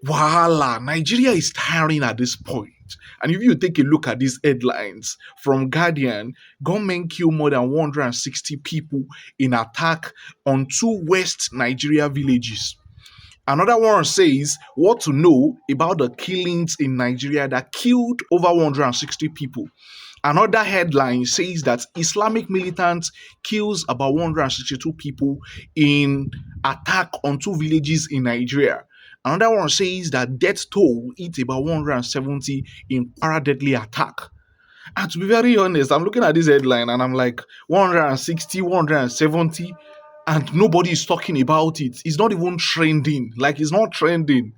Wahala, Nigeria is tiring at this point. And if you take a look at these headlines from Guardian, gunmen kill more than 160 people in attack on two West Nigeria villages. Another one says what to know about the killings in Nigeria that killed over 160 people. Another headline says that Islamic militants kills about 162 people in attack on two villages in Nigeria. Another one says that death toll hit about 170 in Kwara deadly attack. And to be very honest, I'm looking at this headline and I'm like 160, 170, and nobody is talking about it. It's not even trending. Like, it's not trending.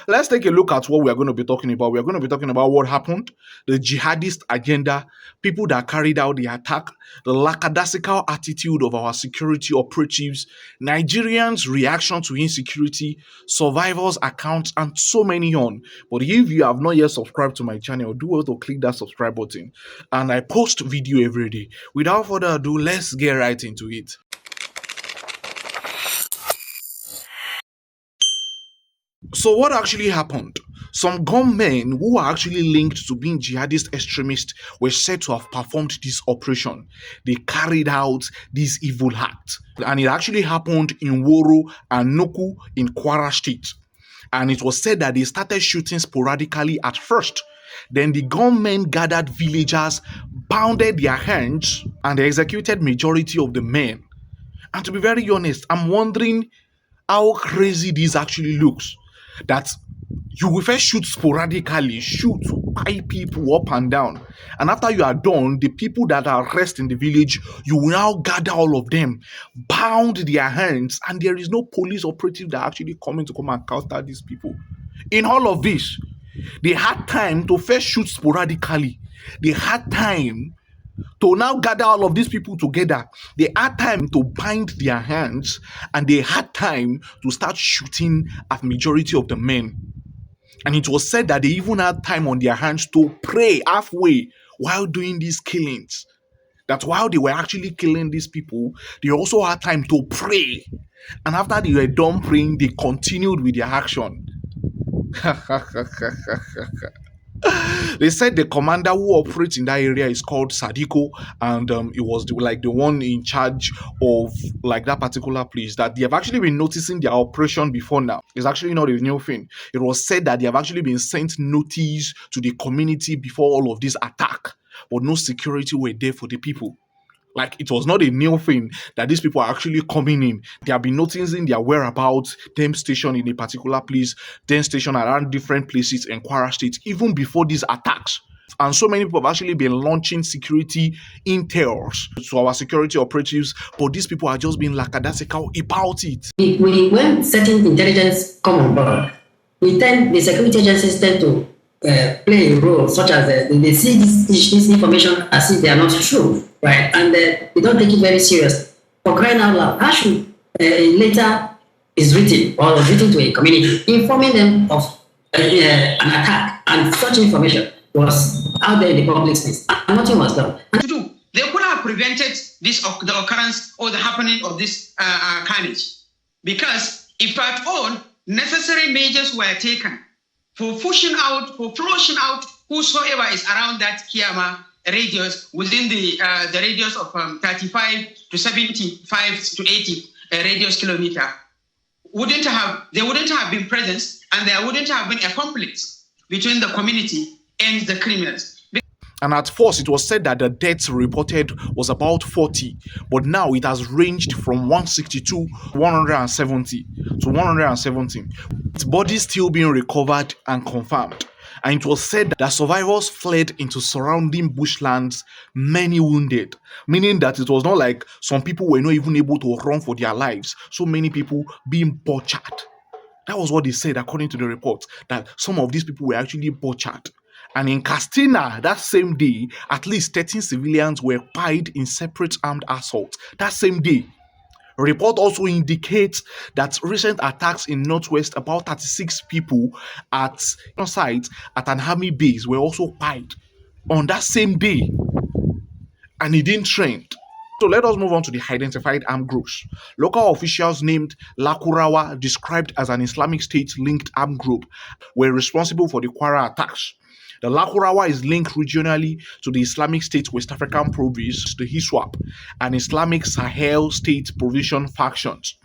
Let's take a look at what we are going to be talking about. We are going to be talking about what happened, the jihadist agenda, people that carried out the attack, the lackadaisical attitude of our security operatives, Nigerians' reaction to insecurity, survivors' accounts, and so many on. But if you have not yet subscribed to my channel, do well to click that subscribe button. And I post video every day. Without further ado, let's get right into it. So what actually happened? Some gunmen who are actually linked to being jihadist extremists were said to have performed this operation. They carried out this evil act. And it actually happened in Woro and Nuku in Kwara State. And it was said that they started shooting sporadically at first. Then the gunmen gathered villagers, bounded their hands, and they executed majority of the men. And to be very honest, I'm wondering how crazy this actually looks. That you will first shoot sporadically, shoot by people up and down. And after you are done, the people that are rest in the village, you will now gather all of them, bound their hands, and there is no police operative that actually coming to come and counter these people. In all of this, they had time to first shoot sporadically. They had time to now gather all of these people together. They had time to bind their hands, and they had time to start shooting at majority of the men. And it was said that they even had time on their hands to pray halfway while doing these killings. That while they were actually killing these people, they also had time to pray. And after they were done praying, they continued with their action. They said the commander who operates in that area is called Sadiko, and it was the one in charge of like that particular place. That they have actually been noticing their operation before now. It's actually not a new thing. It was said that they have actually been sent notice to the community before all of this attack, but no security were there for the people. Like, it was not a new thing that these people are actually coming in. They have been noticing their whereabouts, them stationed in a particular place, then stationed around different places in Kwara State, even before these attacks. And so many people have actually been launching security intels to our security operatives, but these people are just being lackadaisical about it. When certain intelligence come on board, the security agencies tend to play a role, such as they see this information as if they are not true, right? And they don't take it very serious. For crying out loud, how should later is written or written to a community informing them of an attack, and such information was out there in the public space, and nothing was done. To do, they could have prevented the occurrence or the happening of this carnage, because if at all necessary measures were taken for flushing out whosoever is around that Kiyama radius within the radius of 35 to 75 to 80 radius kilometer, they wouldn't have been present, and there wouldn't have been a conflict between the community and the criminals. And at first, it was said that the deaths reported was about 40, but now it has ranged from 162, 170 to 117. With bodies still being recovered and confirmed. And it was said that survivors fled into surrounding bushlands, many wounded, meaning that it was not like some people were not even able to run for their lives. So many people being butchered. That was what they said according to the report, that some of these people were actually butchered. And in Castina, that same day, at least 13 civilians were killed in separate armed assaults. That same day. A report also indicates that recent attacks in Northwest, about 36 people at sites at an army base were also killed on that same day. And it didn't trend. So let us move on to the identified armed groups. Local officials named Lakurawa, described as an Islamic State-linked armed group, were responsible for the Kwara attacks. The Lakurawa is linked regionally to the Islamic State West African Province, the HISWAP, and Islamic Sahel State Provision factions.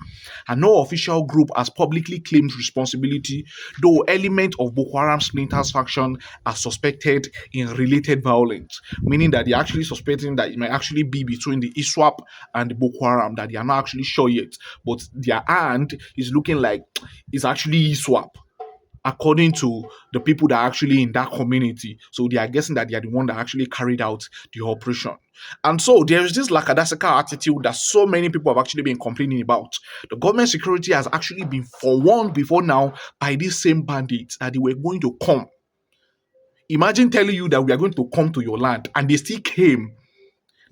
And no official group has publicly claimed responsibility, though elements of Boko Haram splinters faction are suspected in related violence, meaning that they're actually suspecting that it might actually be between the ISWAP and the Boko Haram, that they are not actually sure yet. But their hand is looking like it's actually ISWAP, according to the people that are actually in that community. So they are guessing that they are the one that actually carried out the operation. And so there is this lackadaisical attitude that so many people have actually been complaining about. The government security has actually been forewarned before now by these same bandits that they were going to come. Imagine telling you that we are going to come to your land and they still came.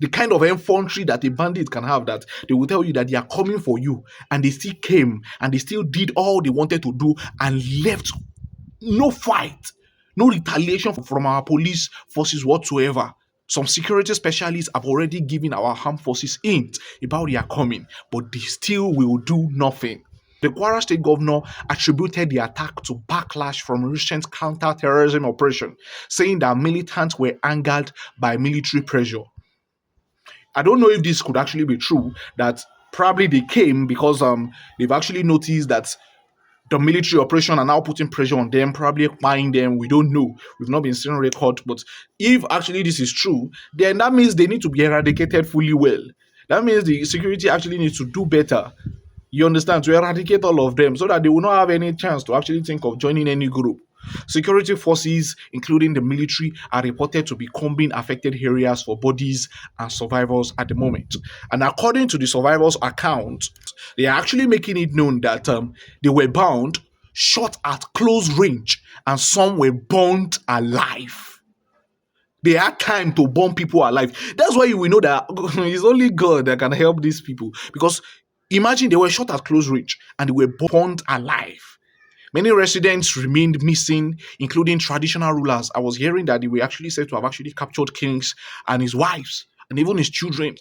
The kind of infantry that a bandit can have, that they will tell you that they are coming for you, and they still came and they still did all they wanted to do and left no fight, no retaliation from our police forces whatsoever. Some security specialists have already given our armed forces hint about their coming, but they still will do nothing. The Kwara State governor attributed the attack to backlash from recent counter-terrorism operation, saying that militants were angered by military pressure. I don't know if this could actually be true, that probably they came because they've actually noticed that the military operation are now putting pressure on them, probably buying them. We don't know. We've not been seeing record. But if actually this is true, then that means they need to be eradicated fully well. That means the security actually needs to do better. You understand? To eradicate all of them so that they will not have any chance to actually think of joining any group. Security forces, including the military, are reported to be combing affected areas for bodies and survivors at the moment. And according to the survivors' account, they are actually making it known that they were bound, shot at close range, and some were burnt alive. They had time to burn people alive. That's why we know that it's only God that can help these people. Because imagine they were shot at close range and they were burnt alive. Many residents remained missing, including traditional rulers. I was hearing that they were actually said to have actually captured kings and his wives and even his children.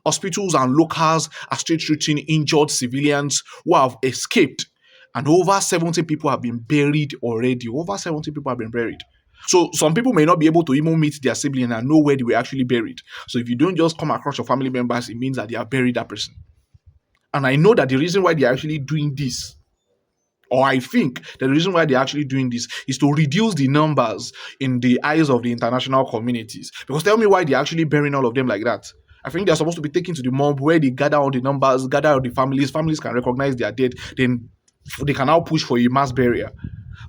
Hospitals and locals are still treating injured civilians who have escaped. And over 70 people have been buried already. Over 70 people have been buried. So some people may not be able to even meet their sibling and know where they were actually buried. So if you don't just come across your family members, it means that they have buried that person. And I know that the reason why they're actually doing this, or I think the reason why they're actually doing this, is to reduce the numbers in the eyes of the international communities. Because tell me why they're actually burying all of them like that. I think they're supposed to be taken to the mob where they gather all the numbers, gather all the families. Families can recognize their dead, then they can now push for a mass burial.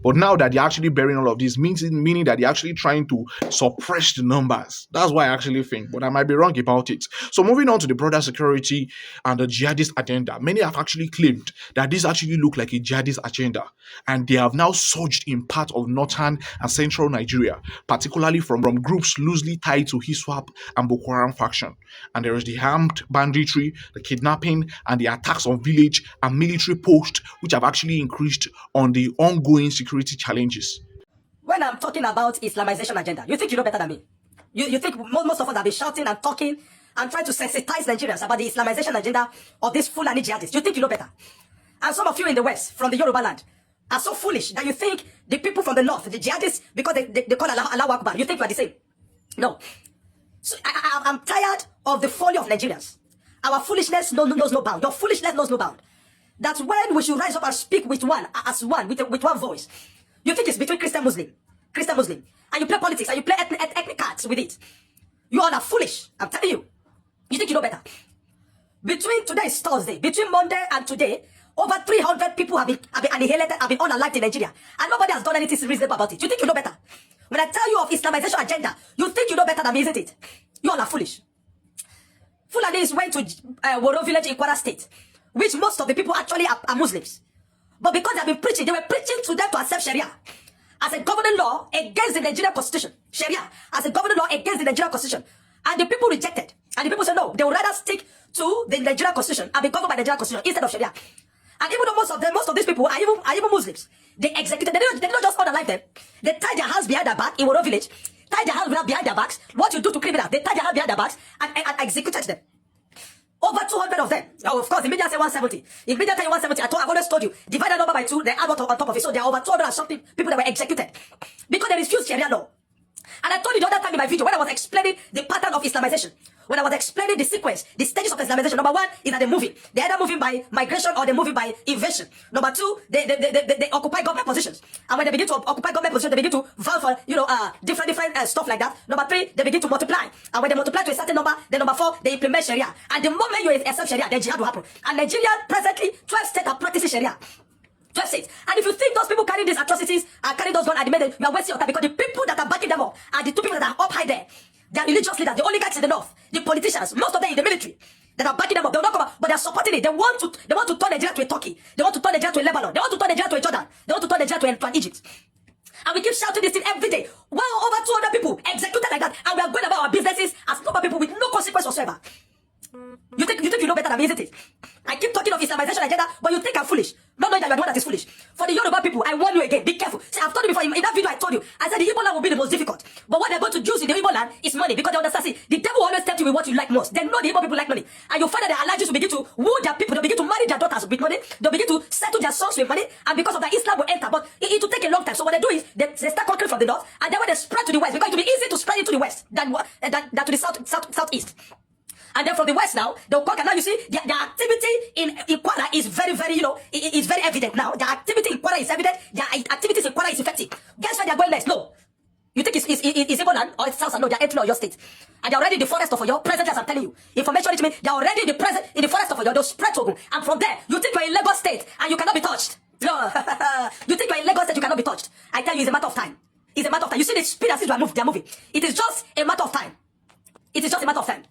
But now that they're actually burying all of this, meaning that they're actually trying to suppress the numbers. That's why I actually think, but I might be wrong about it. So moving on to the broader security and the jihadist agenda, many have actually claimed that this actually look like a jihadist agenda, and they have now surged in part of northern and central Nigeria, particularly from groups loosely tied to HISWAP and Boko Haram faction. And there is the armed banditry, the kidnapping, and the attacks on village and military posts, which have actually increased on the ongoing security challenges. When I'm talking about Islamization agenda, you think you know better than me. You think most of us have been shouting and talking and trying to sensitize Nigerians about the Islamization agenda of this Fulani jihadists. You think you know better. And some of you in the West, from the Yoruba land, are so foolish that you think the people from the North, the jihadists, because they call Allah Akbar, you think you are the same. No. So I'm tired of the folly of Nigerians. Our foolishness knows no bound. Your foolishness knows no bound. That's when we should rise up and speak with one, with one voice. You think it's between Christian, Muslim, and you play politics, and you play ethnic cards with it. You all are foolish, I'm telling you. You think you know better. Between today is Thursday, between Monday and today, over 300 people have been annihilated, have been unalived in Nigeria, and nobody has done anything reasonable about it. You think you know better. When I tell you of Islamization agenda, you think you know better than me, isn't it? You all are foolish. Fulanis went to Woro village in Kwara State, which most of the people actually are Muslims. But because they have been preaching, they were preaching to them to accept Sharia as a governing law against the Nigerian constitution. Sharia as a governing law against the Nigerian constitution. And the people rejected. And the people said no, they would rather stick to the Nigerian constitution and be governed by the Nigerian constitution instead of Sharia. And even though most of these people are even Muslims, they executed, they didn't just unalive them. They tied their hands behind their back in Woro village, tied their hands behind their backs. What you do to criminals, they tied their hands behind their backs and executed them. Over 200 of them. Now, of course, the media say 170. If media tell you 170, I've always told you, divide that number by 2, then add what on top of it. So there are over 200 and something people that were executed because they refused Sharia law. And I told you the other time in my video when I was explaining the pattern of Islamization, when I was explaining the sequence, the stages of Islamization. Number 1 is that they're moving. They're either moving by migration or they're moving by invasion. Number 2, they occupy government positions. And when they begin to occupy government positions, they begin to vow for, different stuff like that. Number 3, they begin to multiply. And when they multiply to a certain number, then number 4, they implement Sharia. And the moment you accept Sharia, then jihad will happen. And Nigeria presently, 12 states are practicing Sharia. 12 states. And if you think those people carrying these atrocities and carrying those guns at the minute, you are wasting your time because the people that are backing them up are the 2 people that are up high there. They are religious leaders, the oligarchs in the north, the politicians, most of them in the military that are backing them up. They will not come up, but they are supporting it. They want to turn Nigeria to a Turkey. They want to turn Nigeria to a Lebanon. They want to turn Nigeria to a Jordan. They want to turn Nigeria to an Egypt. And we keep shouting this thing every day. Wow, over 200 people executed like that, and we are going about our businesses as normal people with no consequence whatsoever. You think you know better than me, isn't it? I keep talking of Islamization agenda, but you think I'm foolish. Not knowing that you're the one that is foolish. For the Yoruba people, I warn you again, be careful. See, I've told you before, in that video I told you, I said the Igbo land will be the most difficult. But what they're going to use in the Igbo land is money, because they understand, see, the devil will always tempt you with what you like most. They know the Igbo people like money. And you find that their allies will begin to woo their people, they'll begin to marry their daughters with money, they'll begin to settle their sons with money, and because of that, Islam will enter. But it will take a long time. So what they do is, they start conquering from the north, and then when they spread to the west, because it will be easy to spread into the west than to the southeast. And then from the west now, they'll conquer. Now you see, the activity in Kwara is very, very, is very evident now. The activity in Kwara is evident. Their activities in Kwara is effective. Guess where they're going next? No. You think it's Igbo land or it's South? No, they're entering your state. And they're already in the forest of Oyo. Presently, as I'm telling you. Information reach me. They're already in the forest of Oyo. They'll spread to Ogun. And from there, you think you're in Lagos State and you cannot be touched. No. You think you're in Lagos State, you cannot be touched. I tell you, it's a matter of time. It's a matter of time. You see the speed at which they're moving. It is just a matter of time. It is just a matter of time.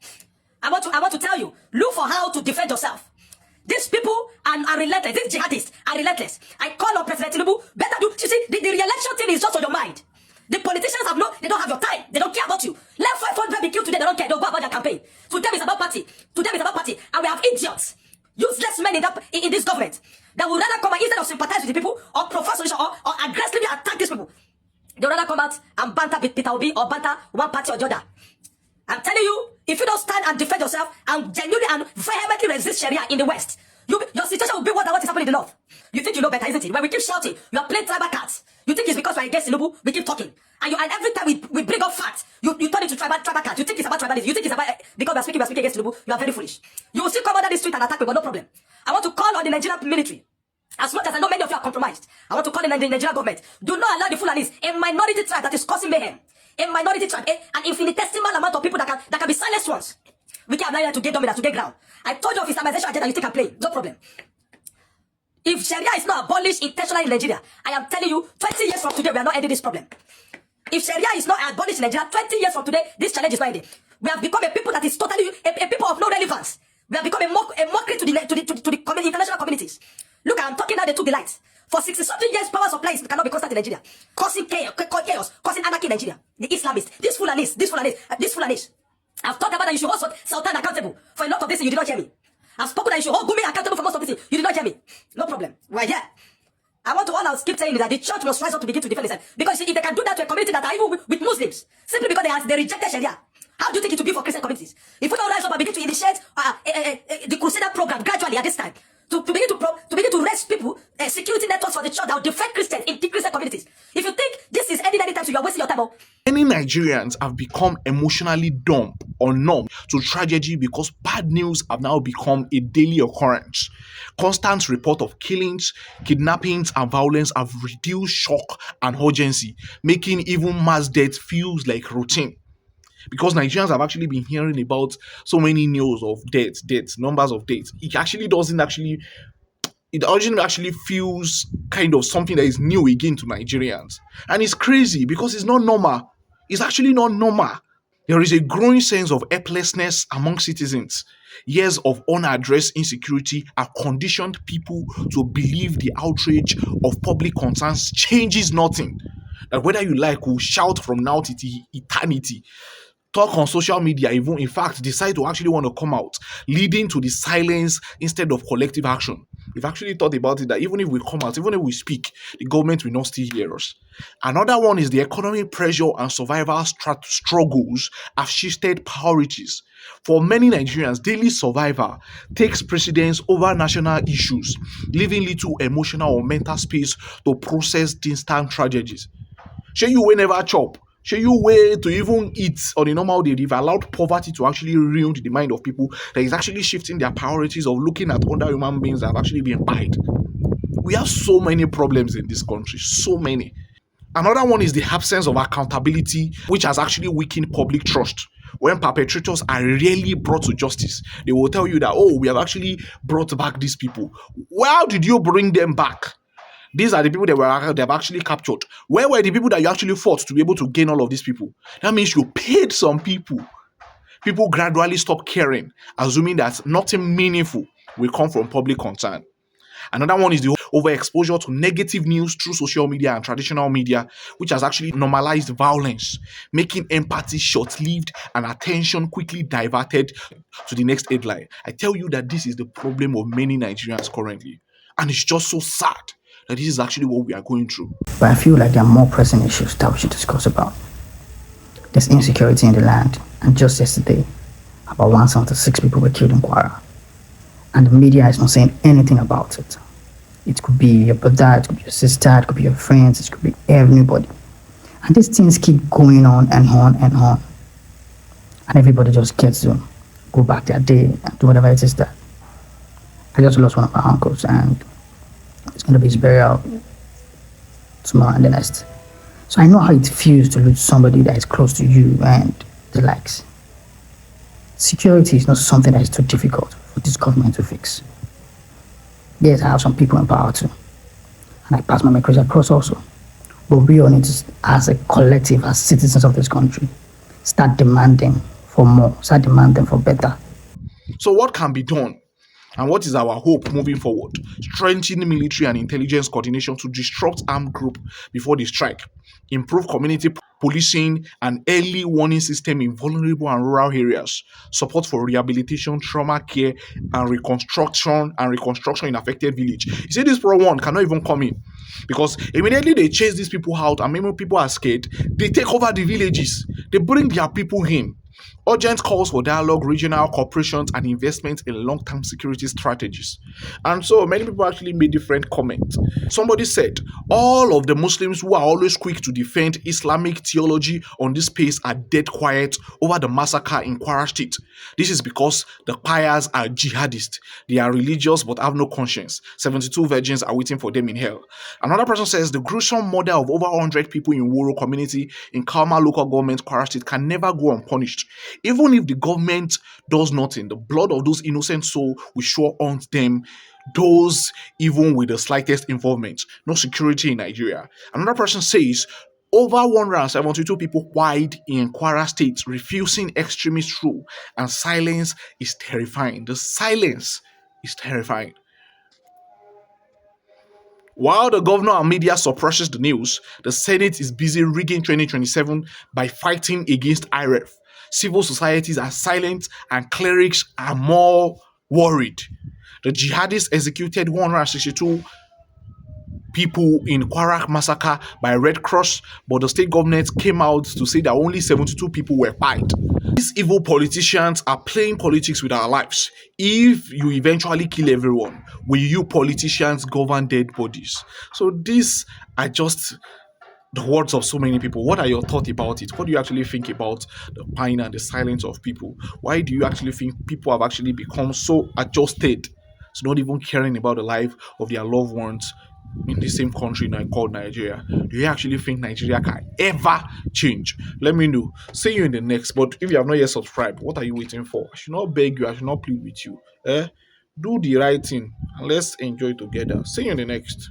I want to tell you, look for how to defend yourself. These people are relentless. These jihadists are relentless. I call on President Tinubu, better do, you see, the re-election thing is just on your mind. The politicians they don't have your time. They don't care about you. Let 500 be killed today, they don't care. They'll go about their campaign. To them, it's about party. To them, it's about party. And we have idiots, useless men in this government that would rather come and instead of sympathize with the people or profess solution or aggressively attack these people, they would rather come out and banter Peter Obi or banter one party or the other. I'm telling you, if you don't stand and defend yourself and genuinely and vehemently resist Sharia in the West, your situation will be what is happening in the North. You think you know better, isn't it? When we keep shouting, you are playing tribal cards. You think it's because we're against Tinubu, we keep talking. And every time we bring up facts, you turn into tribal cards. You think it's about tribalism. You think it's about, because we're speaking against Tinubu, you are very foolish. You will still come under the street and attack me, but no problem. I want to call on the Nigerian military. As much as I know many of you are compromised, I want to call on the Nigerian government. Do not allow the Fulanis, a minority tribe that is causing mayhem, a minority tribe, an infinitesimal amount of people that can be silenced once. We can allow to get dominance, to get ground. I told you of Islamization agenda, you think I'm playing. No problem. If Sharia is not abolished intentionally in Nigeria, I am telling you, 20 years from today, we are not ending this problem. If Sharia is not abolished in Nigeria, 20 years from today, this challenge is not ending. We have become a people that is totally, a people of no relevance. We have become a mockery to the international communities. Look, I'm talking now, they took the light. For 60-something years, power supplies cannot be constant in Nigeria. Causing chaos, causing anarchy in Nigeria. The Islamists, these Fulanis. I've talked about that you should hold Sultan accountable for a lot of this, you did not hear me. I've spoken that you should hold Gumi accountable for most of this, you did not hear me. No problem. We're here. I want to all keep saying that the church must rise up to begin to defend itself. Because if they can do that to a community that are even with Muslims, simply because they rejected Sharia, how do you think it will be for Christian communities? If we don't rise up and begin to initiate the Crusader program gradually at this time, to begin to raise people, security networks for the church that will defend Christians in the Christian communities. If you think this is ending anytime, so you are wasting your time. Many Nigerians have become emotionally dumb or numb to tragedy because bad news have now become a daily occurrence. Constant report of killings, kidnappings, and violence have reduced shock and urgency, making even mass death feels like routine. Because Nigerians have actually been hearing about so many news of deaths, numbers of deaths. It originally actually feels kind of something that is new again to Nigerians. And it's crazy because it's not normal. It's actually not normal. There is a growing sense of helplessness among citizens. Years of unaddressed insecurity have conditioned people to believe the outrage of public concerns changes nothing. That whether you like will shout from now to eternity. talk on social media, even in fact decide to actually want to come out, leading to the silence instead of collective action. We've actually thought about it that even if we come out, even if we speak, the government will not still hear us. Another one is the economic pressure and survival struggles have shifted priorities. For many Nigerians, daily survival takes precedence over national issues, leaving little emotional or mental space to process distant tragedies. Shey you wey never chop, shey you wey to even eat on a normal day, they've allowed poverty to actually ruin the mind of people that is actually shifting their priorities of looking at other human beings that have actually been pied. We have so many problems in this country, so many. Another one is the absence of accountability, which has actually weakened public trust. When perpetrators are rarely brought to justice, they will tell you that, oh, we have actually brought back these people. How did you bring them back? These are the people that they have actually captured. Where were the people that you actually fought to be able to gain all of these people? That means you paid some people. People gradually stop caring, assuming that nothing meaningful will come from public concern. Another one is the overexposure to negative news through social media and traditional media, which has actually normalized violence, making empathy short-lived and attention quickly diverted to the next headline. I tell you that this is the problem of many Nigerians currently. And it's just so sad that this is actually what we are going through. But I feel like there are more pressing issues that we should discuss about. There's insecurity in the land, and just yesterday, about 176 people were killed in Kwara. And the media is not saying anything about it. It could be your brother, it could be your sister, it could be your friends, it could be everybody. And these things keep going on and on and on. And everybody just gets to go back their day and do whatever it is that. I just lost one of my uncles, and it's going to be his burial tomorrow and the next. So I know how it feels to lose somebody that is close to you and the likes. Security is not something that is too difficult for this government to fix. Yes, I have some people in power too, and I pass my message across also. But we all need to, as a collective, as citizens of this country, start demanding for more, start demanding for better. So what can be done? And what is our hope moving forward? Strengthen military and intelligence coordination to disrupt armed group before they strike. Improve community policing and early warning system in vulnerable and rural areas. Support for rehabilitation, trauma care, and reconstruction in affected village. You see, this pro one cannot even come in because immediately they chase these people out, and many people are scared. They take over the villages. They bring their people in. Urgent calls for dialogue, regional corporations, and investment in long-term security strategies. And so many people actually made different comments. Somebody said, all of the Muslims who are always quick to defend Islamic theology on this space are dead quiet over the massacre in Kwara State. This is because the pious are jihadist. They are religious but have no conscience. 72 virgins are waiting for them in hell. Another person says the gruesome murder of over 100 people in Woro community in Kalma local government, Kwara State, can never go unpunished. Even if the government does nothing, the blood of those innocent souls will sure haunt them, those even with the slightest involvement. No security in Nigeria. Another person says over 172 people died in Kwara State, refusing extremist rule, and silence is terrifying. The silence is terrifying. While the governor and media suppresses the news, the Senate is busy rigging 2027 by fighting against IREF. Civil societies are silent and clerics are more worried. The jihadists executed 162 people in Kwara massacre by Red Cross, but the state government came out to say that only 72 people were pied. These evil politicians are playing politics with our lives. If you eventually kill everyone, will you politicians govern dead bodies? So these are just the words of so many people. What are your thoughts about it? What do you actually think about the pain and the silence of people? Why do you actually think people have actually become so adjusted to not even caring about the life of their loved ones in the same country now called Nigeria? Do you actually think Nigeria can ever change? Let me know. See you in the next. But if you have not yet subscribed, what are you waiting for? I should not beg you. I should not plead with you. Do the right thing and let's enjoy together. See you in the next.